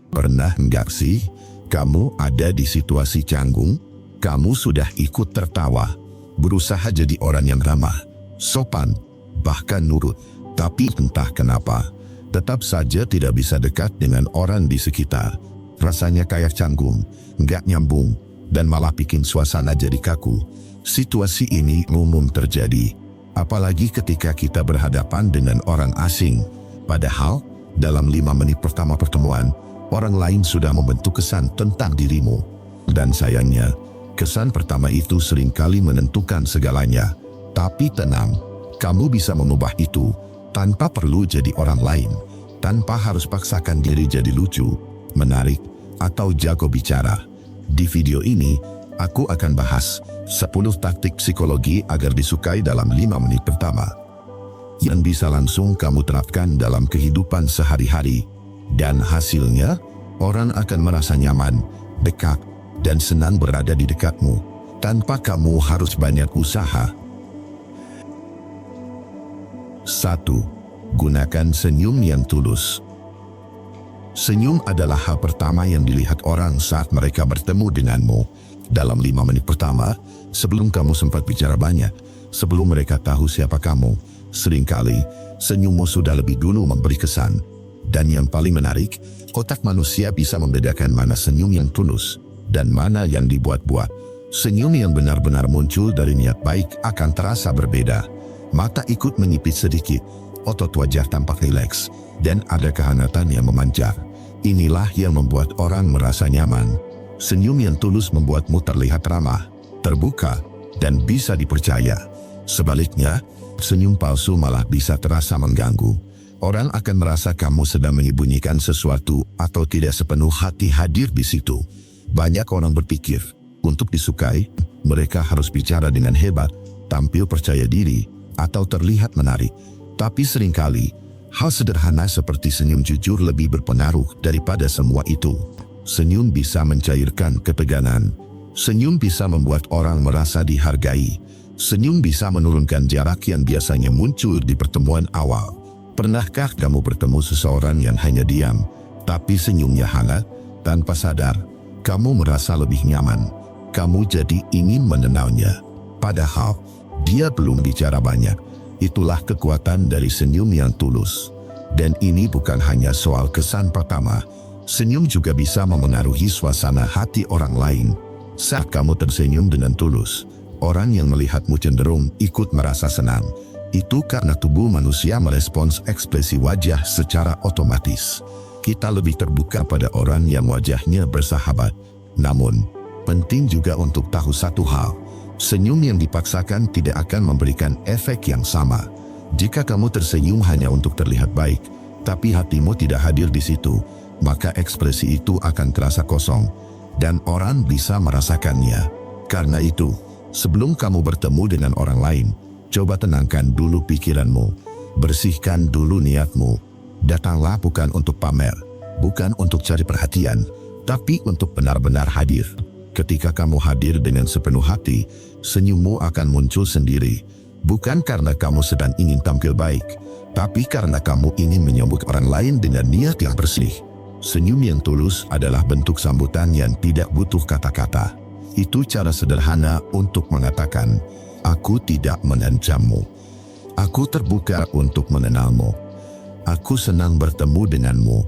Pernah enggak sih, kamu ada di situasi canggung? Kamu sudah ikut tertawa, berusaha jadi orang yang ramah, sopan, bahkan nurut. Tapi entah kenapa, tetap saja tidak bisa dekat dengan orang di sekitar. Rasanya kayak canggung, enggak nyambung, dan malah bikin suasana jadi kaku. Situasi ini umum terjadi, apalagi ketika kita berhadapan dengan orang asing. Padahal, dalam 5 menit pertama pertemuan, orang lain sudah membentuk kesan tentang dirimu. Dan sayangnya, kesan pertama itu seringkali menentukan segalanya. Tapi tenang, kamu bisa mengubah itu tanpa perlu jadi orang lain, tanpa harus paksakan diri jadi lucu, menarik, atau jago bicara. Di video ini, aku akan bahas 10 taktik psikologi agar disukai dalam 5 menit pertama, yang bisa langsung kamu terapkan dalam kehidupan sehari-hari. Dan hasilnya, orang akan merasa nyaman, dekat, dan senang berada di dekatmu, tanpa kamu harus banyak usaha. 1. Gunakan senyum yang tulus. Senyum adalah hal pertama yang dilihat orang saat mereka bertemu denganmu. Dalam 5 menit pertama, sebelum kamu sempat bicara banyak, sebelum mereka tahu siapa kamu, seringkali senyummu sudah lebih dulu memberi kesan. Dan yang paling menarik, otak manusia bisa membedakan mana senyum yang tulus dan mana yang dibuat-buat. Senyum yang benar-benar muncul dari niat baik akan terasa berbeda. Mata ikut menyipit sedikit, otot wajah tampak rileks, dan ada kehangatan yang memancar. Inilah yang membuat orang merasa nyaman. Senyum yang tulus membuatmu terlihat ramah, terbuka, dan bisa dipercaya. Sebaliknya, senyum palsu malah bisa terasa mengganggu. Orang akan merasa kamu sedang menyembunyikan sesuatu atau tidak sepenuh hati hadir di situ. Banyak orang berpikir, untuk disukai, mereka harus bicara dengan hebat, tampil percaya diri, atau terlihat menarik. Tapi seringkali, hal sederhana seperti senyum jujur lebih berpengaruh daripada semua itu. Senyum bisa mencairkan ketegangan. Senyum bisa membuat orang merasa dihargai. Senyum bisa menurunkan jarak yang biasanya muncul di pertemuan awal. Pernahkah kamu bertemu seseorang yang hanya diam, tapi senyumnya hangat? Tanpa sadar, kamu merasa lebih nyaman. Kamu jadi ingin mengenalnya. Padahal, dia belum bicara banyak. Itulah kekuatan dari senyum yang tulus. Dan ini bukan hanya soal kesan pertama. Senyum juga bisa memengaruhi suasana hati orang lain. Saat kamu tersenyum dengan tulus, orang yang melihatmu cenderung ikut merasa senang. Itu karena tubuh manusia merespons ekspresi wajah secara otomatis. Kita lebih terbuka pada orang yang wajahnya bersahabat. Namun, penting juga untuk tahu satu hal. Senyum yang dipaksakan tidak akan memberikan efek yang sama. Jika kamu tersenyum hanya untuk terlihat baik, tapi hatimu tidak hadir di situ, maka ekspresi itu akan terasa kosong, dan orang bisa merasakannya. Karena itu, sebelum kamu bertemu dengan orang lain, coba tenangkan dulu pikiranmu, bersihkan dulu niatmu. Datanglah bukan untuk pamer, bukan untuk cari perhatian, tapi untuk benar-benar hadir. Ketika kamu hadir dengan sepenuh hati, senyummu akan muncul sendiri. Bukan karena kamu sedang ingin tampil baik, tapi karena kamu ingin menyambut orang lain dengan niat yang bersih. Senyum yang tulus adalah bentuk sambutan yang tidak butuh kata-kata. Itu cara sederhana untuk mengatakan, "Aku tidak mengancammu. Aku terbuka untuk mengenalmu. Aku senang bertemu denganmu."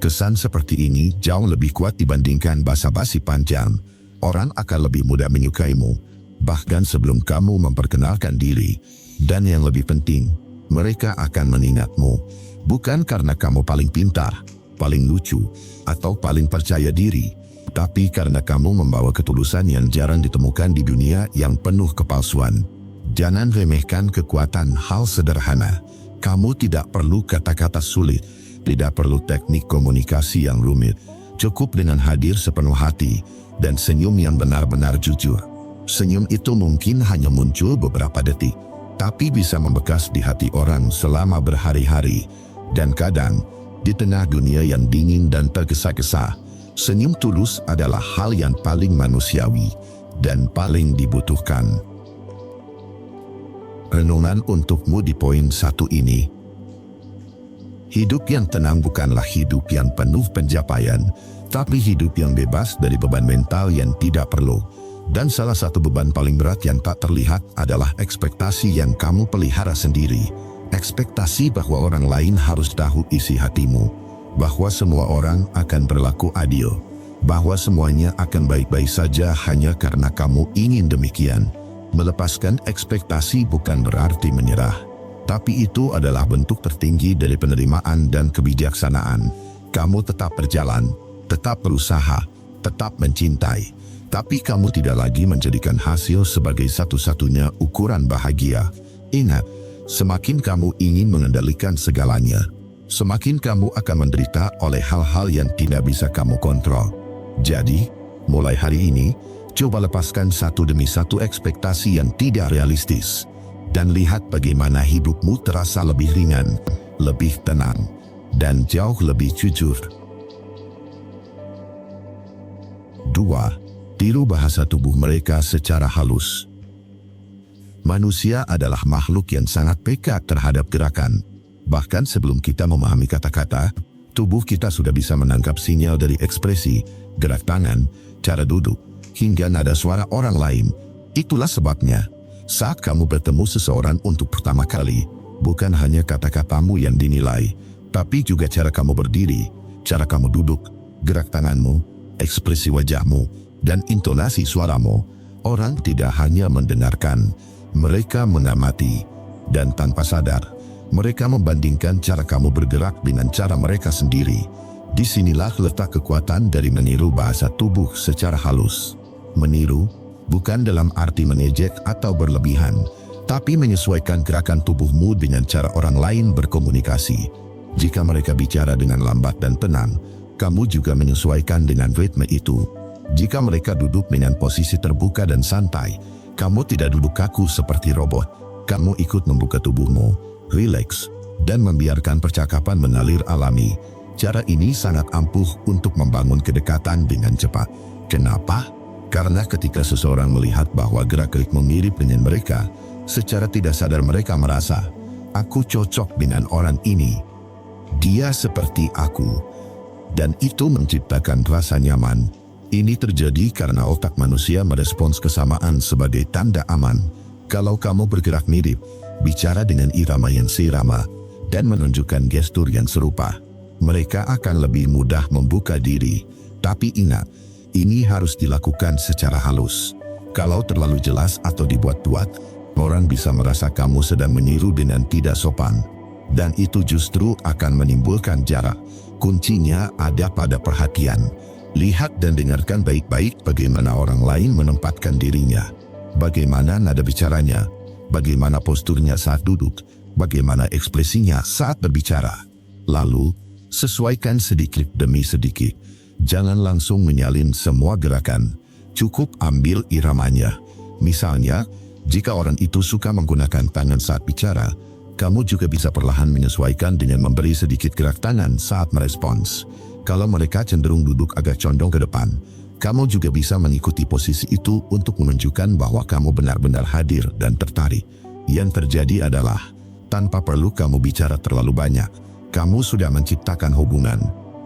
Kesan seperti ini jauh lebih kuat dibandingkan basa-basi panjang. Orang akan lebih mudah menyukaimu, bahkan sebelum kamu memperkenalkan diri. Dan yang lebih penting, mereka akan mengingatmu, bukan karena kamu paling pintar, paling lucu, atau paling percaya diri, tapi karena kamu membawa ketulusan yang jarang ditemukan di dunia yang penuh kepalsuan. Jangan remehkan kekuatan hal sederhana. Kamu tidak perlu kata-kata sulit, tidak perlu teknik komunikasi yang rumit. Cukup dengan hadir sepenuh hati dan senyum yang benar-benar jujur. Senyum itu mungkin hanya muncul beberapa detik, tapi bisa membekas di hati orang selama berhari-hari. Dan kadang, di tengah dunia yang dingin dan tergesa-gesa, senyum tulus adalah hal yang paling manusiawi dan paling dibutuhkan. Renungan untukmu di poin 1 ini. Hidup yang tenang bukanlah hidup yang penuh pencapaian, tapi hidup yang bebas dari beban mental yang tidak perlu. Dan salah satu beban paling berat yang tak terlihat adalah ekspektasi yang kamu pelihara sendiri. Ekspektasi bahwa orang lain harus tahu isi hatimu, bahwa semua orang akan berlaku adil, bahwa semuanya akan baik-baik saja hanya karena kamu ingin demikian. Melepaskan ekspektasi bukan berarti menyerah, tapi itu adalah bentuk tertinggi dari penerimaan dan kebijaksanaan. Kamu tetap berjalan, tetap berusaha, tetap mencintai, tapi kamu tidak lagi menjadikan hasil sebagai satu-satunya ukuran bahagia. Ingat, semakin kamu ingin mengendalikan segalanya, semakin kamu akan menderita oleh hal-hal yang tidak bisa kamu kontrol. Jadi, mulai hari ini, coba lepaskan satu demi satu ekspektasi yang tidak realistis, dan lihat bagaimana hidupmu terasa lebih ringan, lebih tenang, dan jauh lebih jujur. 2. Tiru bahasa tubuh mereka secara halus. Manusia adalah makhluk yang sangat peka terhadap gerakan. Bahkan sebelum kita memahami kata-kata, tubuh kita sudah bisa menangkap sinyal dari ekspresi, gerak tangan, cara duduk, hingga nada suara orang lain. Itulah sebabnya, saat kamu bertemu seseorang untuk pertama kali, bukan hanya kata-katamu yang dinilai, tapi juga cara kamu berdiri, cara kamu duduk, gerak tanganmu, ekspresi wajahmu, dan intonasi suaramu. Orang tidak hanya mendengarkan, mereka mengamati, dan tanpa sadar, mereka membandingkan cara kamu bergerak dengan cara mereka sendiri. Disinilah letak kekuatan dari meniru bahasa tubuh secara halus. Meniru bukan dalam arti mengejek atau berlebihan, tapi menyesuaikan gerakan tubuhmu dengan cara orang lain berkomunikasi. Jika mereka bicara dengan lambat dan tenang, kamu juga menyesuaikan dengan ritme itu. Jika mereka duduk dengan posisi terbuka dan santai, kamu tidak duduk kaku seperti robot. Kamu ikut membuka tubuhmu, rileks, dan membiarkan percakapan mengalir alami. Cara ini sangat ampuh untuk membangun kedekatan dengan cepat. Kenapa? Karena ketika seseorang melihat bahwa gerak-gerikmu mirip dengan mereka, secara tidak sadar mereka merasa, aku cocok dengan orang ini. Dia seperti aku. Dan itu menciptakan rasa nyaman. Ini terjadi karena otak manusia merespons kesamaan sebagai tanda aman. Kalau kamu bergerak mirip, bicara dengan irama yang seirama, dan menunjukkan gestur yang serupa, mereka akan lebih mudah membuka diri. Tapi ingat, ini harus dilakukan secara halus. Kalau terlalu jelas atau dibuat-buat, orang bisa merasa kamu sedang meniru dengan tidak sopan. Dan itu justru akan menimbulkan jarak. Kuncinya ada pada perhatian. Lihat dan dengarkan baik-baik bagaimana orang lain menempatkan dirinya. Bagaimana nada bicaranya, bagaimana posturnya saat duduk, bagaimana ekspresinya saat berbicara. Lalu, sesuaikan sedikit demi sedikit. Jangan langsung menyalin semua gerakan. Cukup ambil iramanya. Misalnya, jika orang itu suka menggunakan tangan saat bicara, kamu juga bisa perlahan menyesuaikan dengan memberi sedikit gerak tangan saat merespons. Kalau mereka cenderung duduk agak condong ke depan, kamu juga bisa mengikuti posisi itu untuk menunjukkan bahwa kamu benar-benar hadir dan tertarik. Yang terjadi adalah, tanpa perlu kamu bicara terlalu banyak, kamu sudah menciptakan hubungan.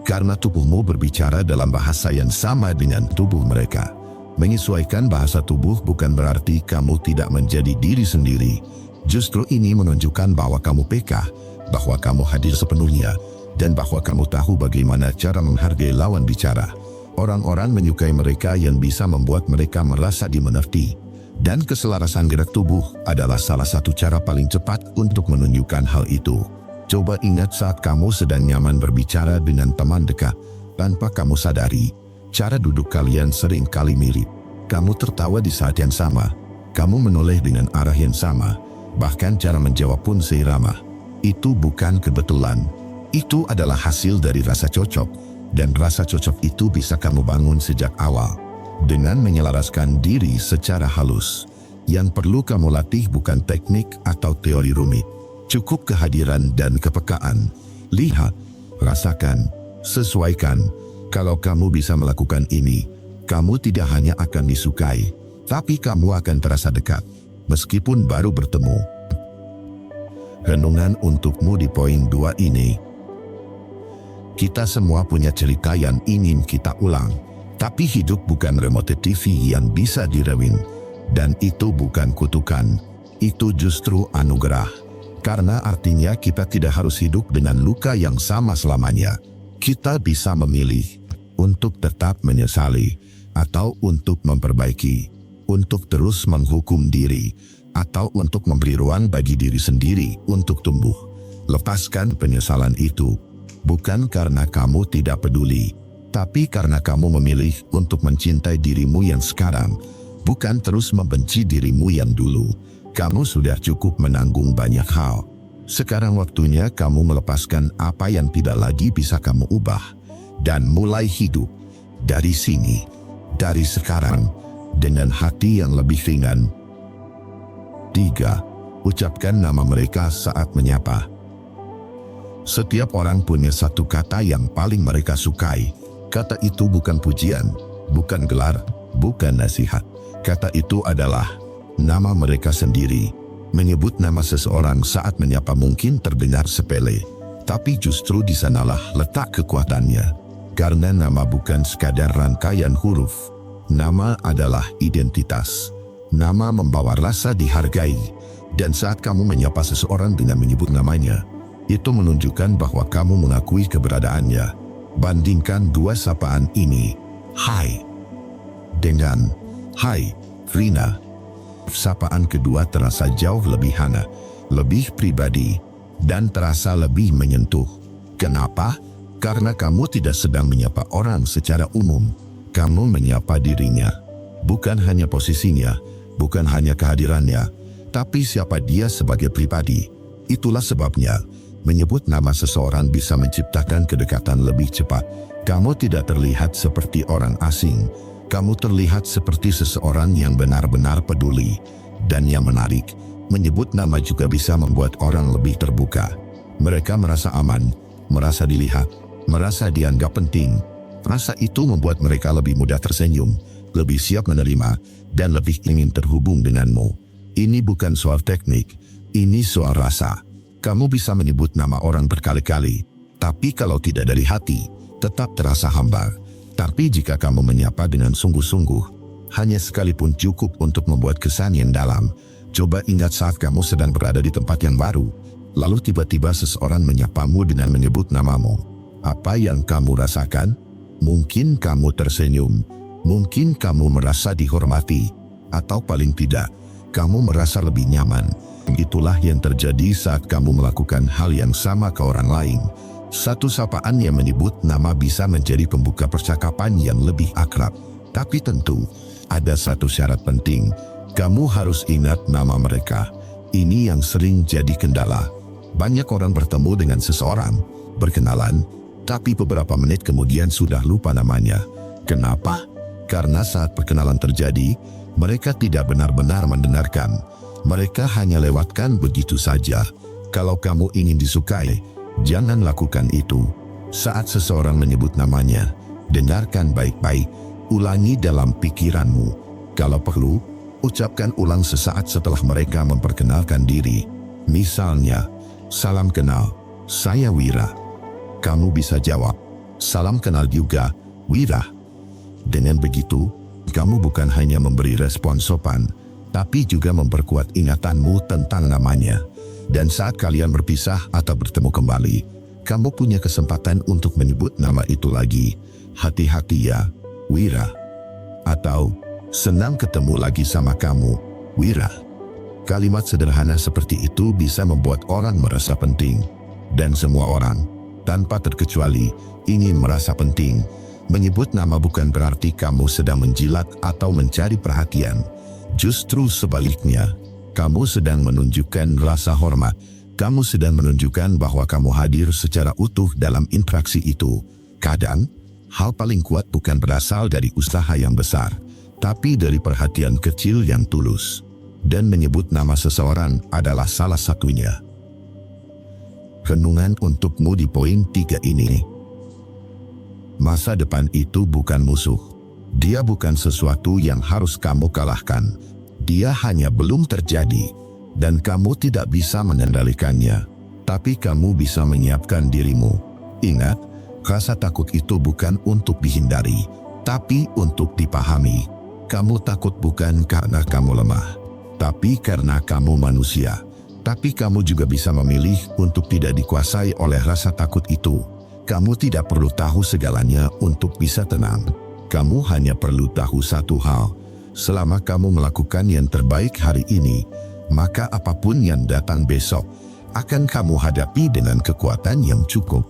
Karena tubuhmu berbicara dalam bahasa yang sama dengan tubuh mereka. Menyesuaikan bahasa tubuh bukan berarti kamu tidak menjadi diri sendiri. Justru ini menunjukkan bahwa kamu peka, bahwa kamu hadir sepenuhnya, dan bahwa kamu tahu bagaimana cara menghargai lawan bicara. Orang-orang menyukai mereka yang bisa membuat mereka merasa dimengerti. Dan keselarasan gerak tubuh adalah salah satu cara paling cepat untuk menunjukkan hal itu. Coba ingat saat kamu sedang nyaman berbicara dengan teman dekat, tanpa kamu sadari, cara duduk kalian sering kali mirip. Kamu tertawa di saat yang sama, kamu menoleh dengan arah yang sama, bahkan cara menjawab pun seirama. Itu bukan kebetulan, itu adalah hasil dari rasa cocok, dan rasa cocok itu bisa kamu bangun sejak awal. Dengan menyelaraskan diri secara halus, yang perlu kamu latih bukan teknik atau teori rumit. Cukup kehadiran dan kepekaan. Lihat, rasakan, sesuaikan. Kalau kamu bisa melakukan ini, kamu tidak hanya akan disukai, tapi kamu akan terasa dekat, meskipun baru bertemu. Renungan untukmu di poin 2 ini. Kita semua punya cerita yang ingin kita ulang. Tapi hidup bukan remote TV yang bisa direwind. Dan itu bukan kutukan. Itu justru anugerah. Karena artinya kita tidak harus hidup dengan luka yang sama selamanya. Kita bisa memilih untuk tetap menyesali, atau untuk memperbaiki, untuk terus menghukum diri, atau untuk memberi ruang bagi diri sendiri untuk tumbuh. Lepaskan penyesalan itu, bukan karena kamu tidak peduli, tapi karena kamu memilih untuk mencintai dirimu yang sekarang, bukan terus membenci dirimu yang dulu. Kamu sudah cukup menanggung banyak hal. Sekarang waktunya kamu melepaskan apa yang tidak lagi bisa kamu ubah, dan mulai hidup dari sini, dari sekarang, dengan hati yang lebih ringan. 3. Ucapkan nama mereka saat menyapa. Setiap orang punya satu kata yang paling mereka sukai. Kata itu bukan pujian, bukan gelar, bukan nasihat. Kata itu adalah nama mereka sendiri. Menyebut nama seseorang saat menyapa mungkin terdengar sepele, tapi justru di sanalah letak kekuatannya. Karena nama bukan sekadar rangkaian huruf. Nama adalah identitas. Nama membawa rasa dihargai. Dan saat kamu menyapa seseorang dengan menyebut namanya, itu menunjukkan bahwa kamu mengakui keberadaannya. Bandingkan dua sapaan ini. Hai dengan hai Rina. Sapaan kedua terasa jauh lebih hangat, lebih pribadi, dan terasa lebih menyentuh. Kenapa? Karena kamu tidak sedang menyapa orang secara umum. Kamu menyapa dirinya. Bukan hanya posisinya, bukan hanya kehadirannya, tapi siapa dia sebagai pribadi. Itulah sebabnya, menyebut nama seseorang bisa menciptakan kedekatan lebih cepat. Kamu tidak terlihat seperti orang asing. Kamu terlihat seperti seseorang yang benar-benar peduli. Dan yang menarik, menyebut nama juga bisa membuat orang lebih terbuka. Mereka merasa aman, merasa dilihat, merasa dianggap penting. Rasa itu membuat mereka lebih mudah tersenyum, lebih siap menerima, dan lebih ingin terhubung denganmu. Ini bukan soal teknik, ini soal rasa. Kamu bisa menyebut nama orang berkali-kali, tapi kalau tidak dari hati, tetap terasa hambar. Tapi jika kamu menyapa dengan sungguh-sungguh, hanya sekalipun cukup untuk membuat kesan yang dalam. Coba ingat saat kamu sedang berada di tempat yang baru, lalu tiba-tiba seseorang menyapamu dengan menyebut namamu. Apa yang kamu rasakan? Mungkin kamu tersenyum, mungkin kamu merasa dihormati, atau paling tidak, kamu merasa lebih nyaman. Itulah yang terjadi saat kamu melakukan hal yang sama ke orang lain. Satu sapaan yang menyebut nama bisa menjadi pembuka percakapan yang lebih akrab. Tapi tentu, ada satu syarat penting. Kamu harus ingat nama mereka. Ini yang sering jadi kendala. Banyak orang bertemu dengan seseorang, berkenalan, tapi beberapa menit kemudian sudah lupa namanya. Kenapa? Karena saat perkenalan terjadi, mereka tidak benar-benar mendengarkan. Mereka hanya lewatkan begitu saja. Kalau kamu ingin disukai, jangan lakukan itu. Saat seseorang menyebut namanya, dengarkan baik-baik, ulangi dalam pikiranmu. Kalau perlu, ucapkan ulang sesaat setelah mereka memperkenalkan diri. Misalnya, salam kenal, saya Wira. Kamu bisa jawab, salam kenal juga, Wira. Dengan begitu, kamu bukan hanya memberi respon sopan, tapi juga memperkuat ingatanmu tentang namanya. Dan saat kalian berpisah atau bertemu kembali, kamu punya kesempatan untuk menyebut nama itu lagi. Hati-hati ya, Wira. Atau, senang ketemu lagi sama kamu, Wira. Kalimat sederhana seperti itu bisa membuat orang merasa penting. Dan semua orang, tanpa terkecuali, ingin merasa penting. Menyebut nama bukan berarti kamu sedang menjilat atau mencari perhatian. Justru sebaliknya, kamu sedang menunjukkan rasa hormat. Kamu sedang menunjukkan bahwa kamu hadir secara utuh dalam interaksi itu. Kadang, hal paling kuat bukan berasal dari usaha yang besar, tapi dari perhatian kecil yang tulus. Dan menyebut nama seseorang adalah salah satunya. Renungan untukmu di poin 3 ini. Masa depan itu bukan musuh. Dia bukan sesuatu yang harus kamu kalahkan. Dia hanya belum terjadi, dan kamu tidak bisa mengendalikannya. Tapi kamu bisa menyiapkan dirimu. Ingat, Rasa takut itu bukan untuk dihindari, tapi untuk dipahami. Kamu takut bukan karena kamu lemah, tapi karena kamu manusia. Tapi kamu juga bisa memilih untuk tidak dikuasai oleh rasa takut itu. Kamu tidak perlu tahu segalanya untuk bisa tenang. Kamu hanya perlu tahu satu hal. Selama kamu melakukan yang terbaik hari ini, maka apapun yang datang besok akan kamu hadapi dengan kekuatan yang cukup.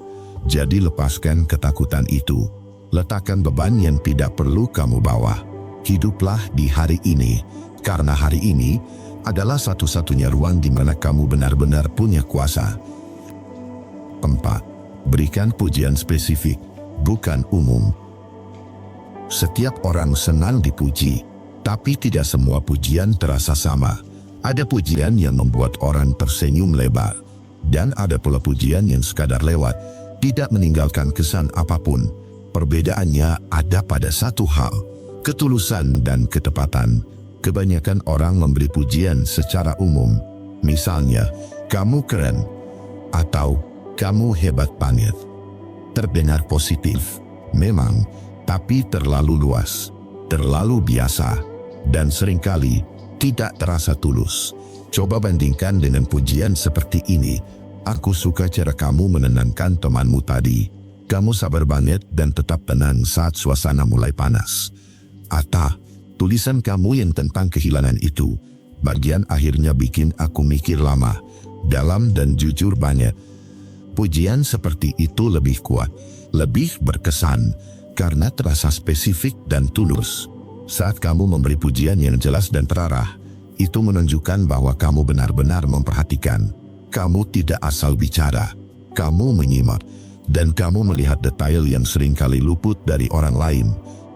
Jadi lepaskan ketakutan itu. Letakkan beban yang tidak perlu kamu bawa. Hiduplah di hari ini, karena hari ini adalah satu-satunya ruang di mana kamu benar-benar punya kuasa. 4. Berikan pujian spesifik, bukan umum. Setiap orang senang dipuji, tapi tidak semua pujian terasa sama. Ada pujian yang membuat orang tersenyum lebar, dan ada pula pujian yang sekadar lewat, tidak meninggalkan kesan apapun. Perbedaannya ada pada satu hal, ketulusan dan ketepatan. Kebanyakan orang memberi pujian secara umum. Misalnya, kamu keren, atau kamu hebat banget. Terdengar positif, memang, tapi terlalu luas, terlalu biasa, dan seringkali tidak terasa tulus. Coba bandingkan dengan pujian seperti ini. Aku suka cara kamu menenangkan temanmu tadi. Kamu sabar banget dan tetap tenang saat suasana mulai panas. Atau, tulisan kamu yang tentang kehilangan itu, bagian akhirnya bikin aku mikir lama, dalam dan jujur banget. Pujian seperti itu lebih kuat, lebih berkesan, karena terasa spesifik dan tulus. Saat kamu memberi pujian yang jelas dan terarah, itu menunjukkan bahwa kamu benar-benar memperhatikan. Kamu tidak asal bicara, kamu menyimak, dan kamu melihat detail yang seringkali luput dari orang lain.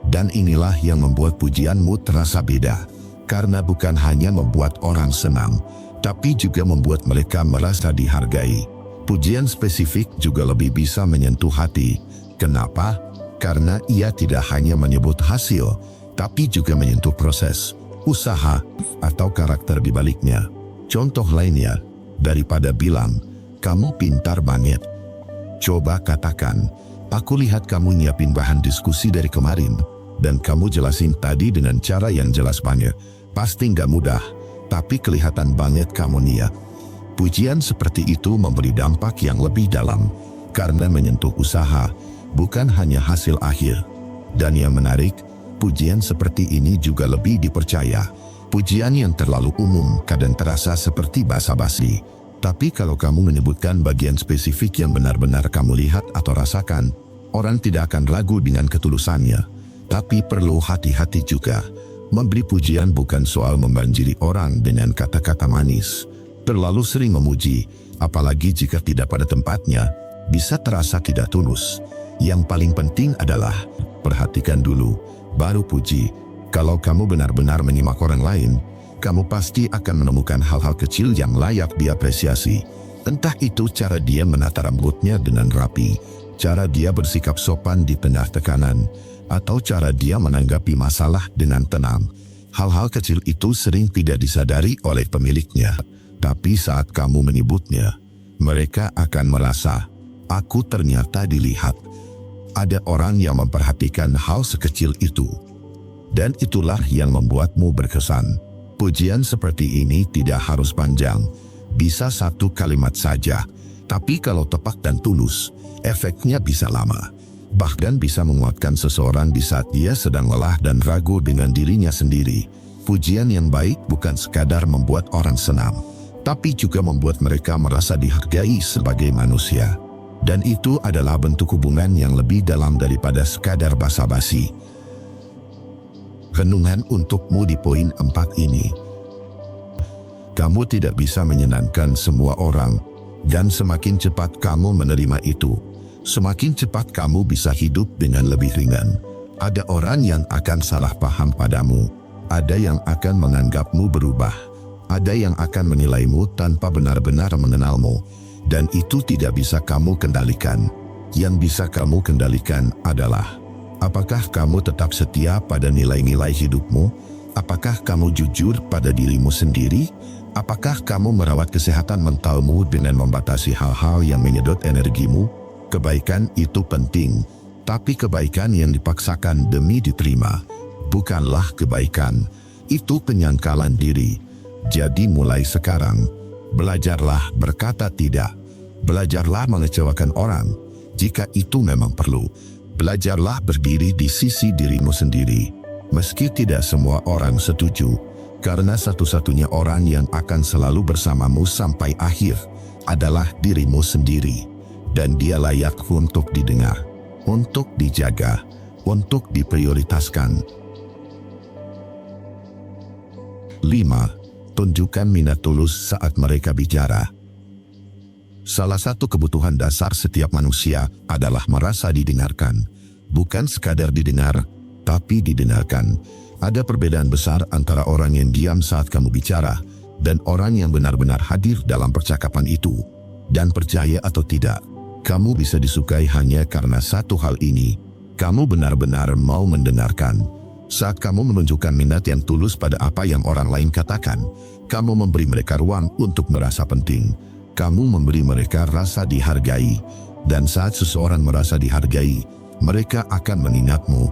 Dan inilah yang membuat pujianmu terasa beda, karena bukan hanya membuat orang senang, tapi juga membuat mereka merasa dihargai. Pujian spesifik juga lebih bisa menyentuh hati. Kenapa? Karena ia tidak hanya menyebut hasil, tapi juga menyentuh proses, usaha, atau karakter di baliknya. Contoh lainnya, daripada bilang, kamu pintar banget, coba katakan, aku lihat kamu nyiapin bahan diskusi dari kemarin, dan kamu jelasin tadi dengan cara yang jelas banget. Pasti nggak mudah, tapi kelihatan banget kamu niat. Pujian seperti itu memberi dampak yang lebih dalam, karena menyentuh usaha, bukan hanya hasil akhir. Dan yang menarik, pujian seperti ini juga lebih dipercaya. Pujian yang terlalu umum kadang terasa seperti basa-basi. Tapi kalau kamu menyebutkan bagian spesifik yang benar-benar kamu lihat atau rasakan, orang tidak akan ragu dengan ketulusannya. Tapi perlu hati-hati juga. Memberi pujian bukan soal membanjiri orang dengan kata-kata manis. Terlalu sering memuji, apalagi jika tidak pada tempatnya, bisa terasa tidak tulus. Yang paling penting adalah, perhatikan dulu, baru puji. Kalau kamu benar-benar menyimak orang lain, kamu pasti akan menemukan hal-hal kecil yang layak diapresiasi. Entah itu cara dia menata rambutnya dengan rapi, cara dia bersikap sopan di tengah tekanan, atau cara dia menanggapi masalah dengan tenang. Hal-hal kecil itu sering tidak disadari oleh pemiliknya, tapi saat kamu menyebutnya, mereka akan merasa, aku ternyata dilihat. Ada orang yang memperhatikan hal sekecil itu, dan itulah yang membuatmu berkesan. Pujian seperti ini tidak harus panjang, bisa satu kalimat saja, tapi kalau tepat dan tulus, efeknya bisa lama. Bahkan bisa menguatkan seseorang di saat dia sedang lelah dan ragu dengan dirinya sendiri. Pujian yang baik bukan sekadar membuat orang senang, tapi juga membuat mereka merasa dihargai sebagai manusia. Dan itu adalah bentuk hubungan yang lebih dalam daripada sekadar basa-basi. Renungan untukmu di poin 4 ini. Kamu tidak bisa menyenangkan semua orang, dan semakin cepat kamu menerima itu, semakin cepat kamu bisa hidup dengan lebih ringan. Ada orang yang akan salah paham padamu, ada yang akan menganggapmu berubah, ada yang akan menilaimu tanpa benar-benar mengenalmu, dan itu tidak bisa kamu kendalikan. Yang bisa kamu kendalikan adalah, apakah kamu tetap setia pada nilai-nilai hidupmu? Apakah kamu jujur pada dirimu sendiri? Apakah kamu merawat kesehatan mentalmu dengan membatasi hal-hal yang menyedot energimu? Kebaikan itu penting, tapi kebaikan yang dipaksakan demi diterima bukanlah kebaikan. Itu penyangkalan diri. Jadi mulai sekarang, belajarlah berkata tidak. Belajarlah mengecewakan orang jika itu memang perlu. Belajarlah berdiri di sisi dirimu sendiri, meski tidak semua orang setuju, karena satu-satunya orang yang akan selalu bersamamu sampai akhir adalah dirimu sendiri, dan dia layak untuk didengar, untuk dijaga, untuk diprioritaskan. 5. Tunjukkan minat tulus saat mereka bicara. Salah satu kebutuhan dasar setiap manusia adalah merasa didengarkan. Bukan sekadar didengar, tapi didengarkan. Ada perbedaan besar antara orang yang diam saat kamu bicara dan orang yang benar-benar hadir dalam percakapan itu. Dan percaya atau tidak, kamu bisa disukai hanya karena satu hal ini: kamu benar-benar mau mendengarkan. Saat kamu menunjukkan minat yang tulus pada apa yang orang lain katakan, kamu memberi mereka ruang untuk merasa penting. Kamu memberi mereka rasa dihargai. Dan saat seseorang merasa dihargai, mereka akan mengingatmu.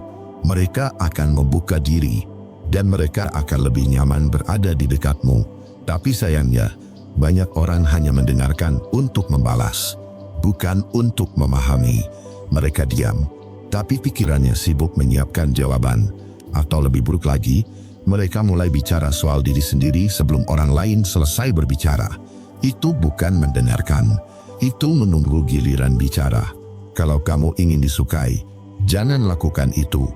Mereka akan membuka diri. Dan mereka akan lebih nyaman berada di dekatmu. Tapi sayangnya, banyak orang hanya mendengarkan untuk membalas, bukan untuk memahami. Mereka diam, tapi pikirannya sibuk menyiapkan jawaban. Atau lebih buruk lagi, mereka mulai bicara soal diri sendiri sebelum orang lain selesai berbicara. Itu bukan mendengarkan, itu menunggu giliran bicara. Kalau kamu ingin disukai, jangan lakukan itu.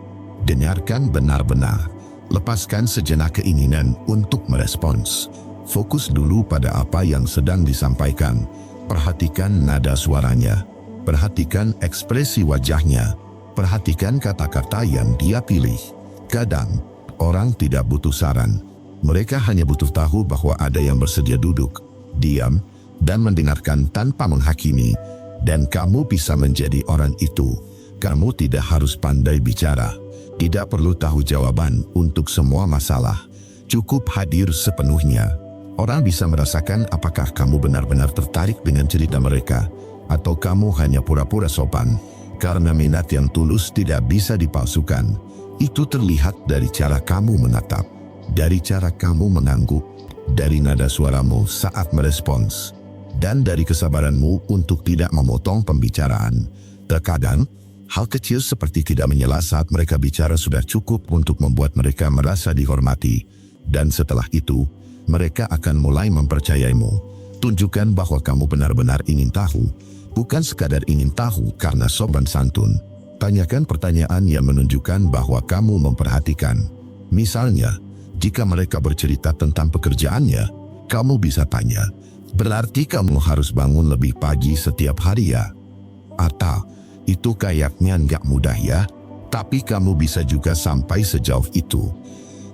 Dengarkan benar-benar. Lepaskan sejenak keinginan untuk merespons. Fokus dulu pada apa yang sedang disampaikan. Perhatikan nada suaranya. Perhatikan ekspresi wajahnya. Perhatikan kata-kata yang dia pilih. Kadang, orang tidak butuh saran. Mereka hanya butuh tahu bahwa ada yang bersedia duduk, diam, dan mendengarkan tanpa menghakimi. Dan kamu bisa menjadi orang itu. Kamu tidak harus pandai bicara. Tidak perlu tahu jawaban untuk semua masalah. Cukup hadir sepenuhnya. Orang bisa merasakan apakah kamu benar-benar tertarik dengan cerita mereka, atau kamu hanya pura-pura sopan. Karena minat yang tulus tidak bisa dipalsukan. Itu terlihat dari cara kamu menatap, dari cara kamu mengangguk, dari nada suaramu saat merespons, dan dari kesabaranmu untuk tidak memotong pembicaraan. Terkadang, hal kecil seperti tidak menyela saat mereka bicara sudah cukup untuk membuat mereka merasa dihormati. Dan setelah itu, mereka akan mulai mempercayaimu. Tunjukkan bahwa kamu benar-benar ingin tahu, bukan sekadar ingin tahu karena sopan santun. Tanyakan pertanyaan yang menunjukkan bahwa kamu memperhatikan. Misalnya, jika mereka bercerita tentang pekerjaannya, kamu bisa tanya, "Berarti kamu harus bangun lebih pagi setiap hari ya?" Atau, "Itu kayaknya nggak mudah ya, tapi kamu bisa juga sampai sejauh itu."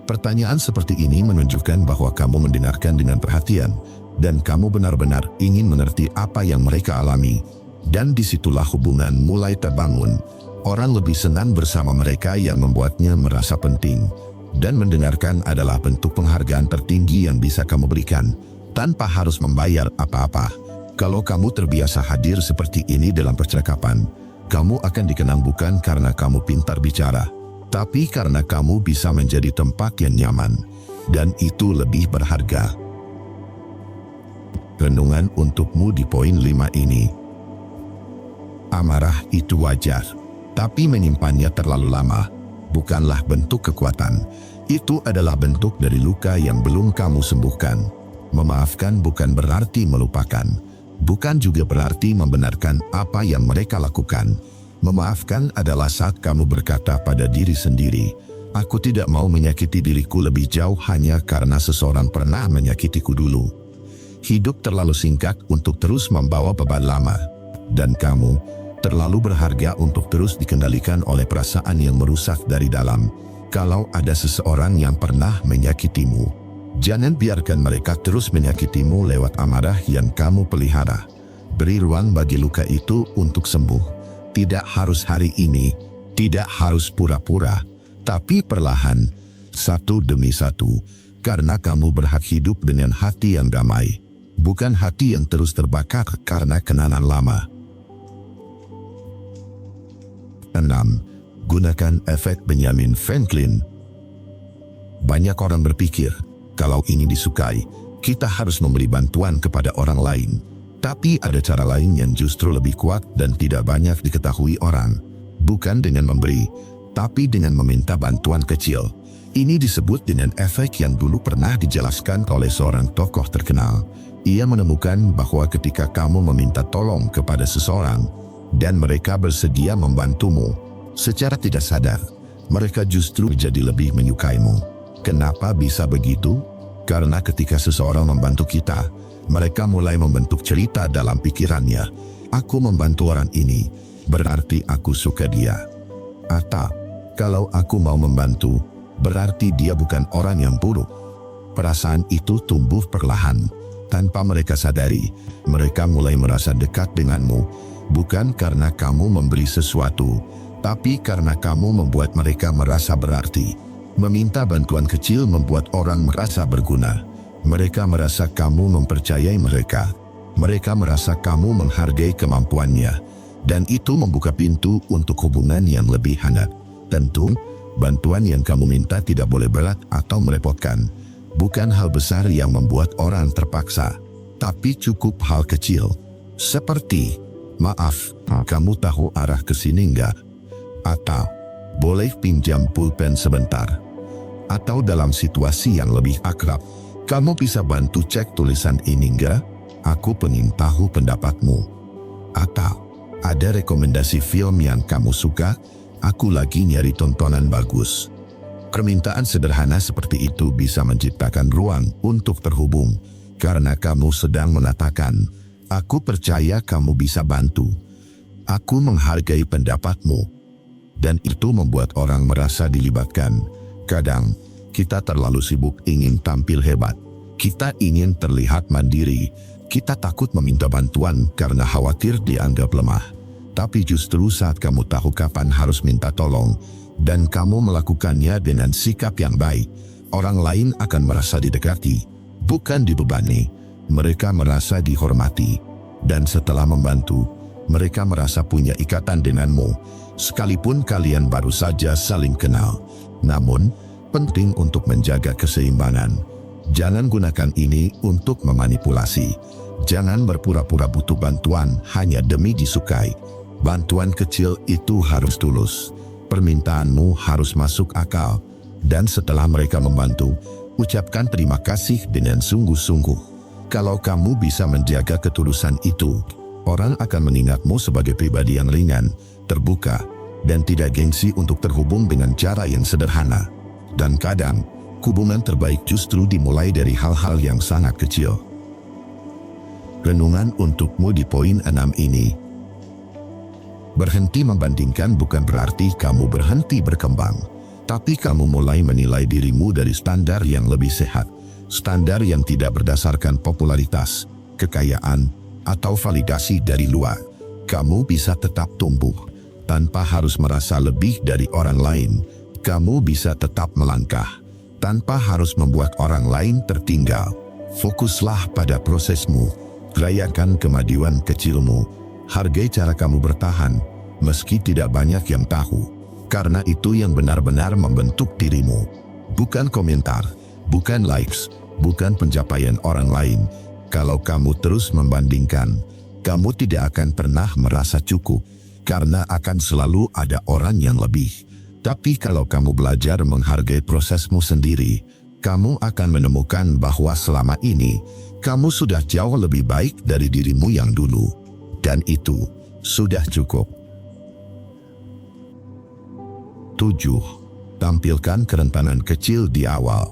Pertanyaan seperti ini menunjukkan bahwa kamu mendengarkan dengan perhatian, dan kamu benar-benar ingin mengerti apa yang mereka alami. Dan disitulah hubungan mulai terbangun. Orang lebih senang bersama mereka yang membuatnya merasa penting. Dan mendengarkan adalah bentuk penghargaan tertinggi yang bisa kamu berikan, tanpa harus membayar apa-apa. Kalau kamu terbiasa hadir seperti ini dalam percakapan, kamu akan dikenang bukan karena kamu pintar bicara, tapi karena kamu bisa menjadi tempat yang nyaman. Dan itu lebih berharga. Renungan untukmu di poin 5 ini. Amarah itu wajar. Tapi menyimpannya terlalu lama bukanlah bentuk kekuatan. Itu adalah bentuk dari luka yang belum kamu sembuhkan. Memaafkan bukan berarti melupakan. Bukan juga berarti membenarkan apa yang mereka lakukan. Memaafkan adalah saat kamu berkata pada diri sendiri, "Aku tidak mau menyakiti diriku lebih jauh hanya karena seseorang pernah menyakitiku dulu." Hidup terlalu singkat untuk terus membawa beban lama. Dan kamu terlalu berharga untuk terus dikendalikan oleh perasaan yang merusak dari dalam. Kalau ada seseorang yang pernah menyakitimu, jangan biarkan mereka terus menyakitimu lewat amarah yang kamu pelihara. Beri ruang bagi luka itu untuk sembuh. Tidak harus hari ini, tidak harus pura-pura, tapi perlahan, satu demi satu, karena kamu berhak hidup dengan hati yang damai, bukan hati yang terus terbakar karena kenangan lama. 6. Gunakan efek Benjamin Franklin. Banyak orang berpikir, kalau ingin disukai, kita harus memberi bantuan kepada orang lain. Tapi ada cara lain yang justru lebih kuat dan tidak banyak diketahui orang. Bukan dengan memberi, tapi dengan meminta bantuan kecil. Ini disebut dengan efek yang dulu pernah dijelaskan oleh seorang tokoh terkenal. Ia menemukan bahwa ketika kamu meminta tolong kepada seseorang dan mereka bersedia membantumu, secara tidak sadar, mereka justru jadi lebih menyukaimu. Kenapa bisa begitu? Karena ketika seseorang membantu kita, mereka mulai membentuk cerita dalam pikirannya. Aku membantu orang ini, berarti aku suka dia. Atau, kalau aku mau membantu, berarti dia bukan orang yang buruk. Perasaan itu tumbuh perlahan. Tanpa mereka sadari, mereka mulai merasa dekat denganmu, bukan karena kamu memberi sesuatu, tapi karena kamu membuat mereka merasa berarti. Meminta bantuan kecil membuat orang merasa berguna. Mereka merasa kamu mempercayai mereka. Mereka merasa kamu menghargai kemampuannya. Dan itu membuka pintu untuk hubungan yang lebih hangat. Tentu, bantuan yang kamu minta tidak boleh berat atau merepotkan. Bukan hal besar yang membuat orang terpaksa, tapi cukup hal kecil. Seperti, maaf, kamu tahu arah ke sini enggak? Atau, boleh pinjam pulpen sebentar? Atau dalam situasi yang lebih akrab, kamu bisa bantu cek tulisan ini enggak? Aku pengen tahu pendapatmu. Atau, ada rekomendasi film yang kamu suka? Aku lagi nyari tontonan bagus. Permintaan sederhana seperti itu bisa menciptakan ruang untuk terhubung, karena kamu sedang mengatakan, aku percaya kamu bisa bantu. Aku menghargai pendapatmu. Dan itu membuat orang merasa dilibatkan. Kadang, kita terlalu sibuk ingin tampil hebat. Kita ingin terlihat mandiri. Kita takut meminta bantuan karena khawatir dianggap lemah. Tapi justru saat kamu tahu kapan harus minta tolong, dan kamu melakukannya dengan sikap yang baik, orang lain akan merasa didekati, bukan dibebani. Mereka merasa dihormati. Dan setelah membantu, mereka merasa punya ikatan denganmu, sekalipun kalian baru saja saling kenal. Namun, penting untuk menjaga keseimbangan. Jangan gunakan ini untuk memanipulasi. Jangan berpura-pura butuh bantuan hanya demi disukai. Bantuan kecil itu harus tulus. Permintaanmu harus masuk akal. Dan setelah mereka membantu, ucapkan terima kasih dengan sungguh-sungguh. Kalau kamu bisa menjaga ketulusan itu, orang akan mengingatmu sebagai pribadi yang ringan, terbuka, dan tidak gengsi untuk terhubung dengan cara yang sederhana. Dan kadang, hubungan terbaik justru dimulai dari hal-hal yang sangat kecil. Renungan untukmu di poin 6 ini. Berhenti membandingkan bukan berarti kamu berhenti berkembang, tapi kamu mulai menilai dirimu dari standar yang lebih sehat, standar yang tidak berdasarkan popularitas, kekayaan, atau validasi dari luar. Kamu bisa tetap tumbuh, tanpa harus merasa lebih dari orang lain. Kamu bisa tetap melangkah, tanpa harus membuat orang lain tertinggal. Fokuslah pada prosesmu, rayakan kemajuan kecilmu. Hargai cara kamu bertahan, meski tidak banyak yang tahu, karena itu yang benar-benar membentuk dirimu. Bukan komentar, bukan likes, bukan pencapaian orang lain. Kalau kamu terus membandingkan, kamu tidak akan pernah merasa cukup, karena akan selalu ada orang yang lebih. Tapi kalau kamu belajar menghargai prosesmu sendiri, kamu akan menemukan bahwa selama ini, kamu sudah jauh lebih baik dari dirimu yang dulu. Dan itu sudah cukup. 7. Tampilkan kerentanan kecil di awal.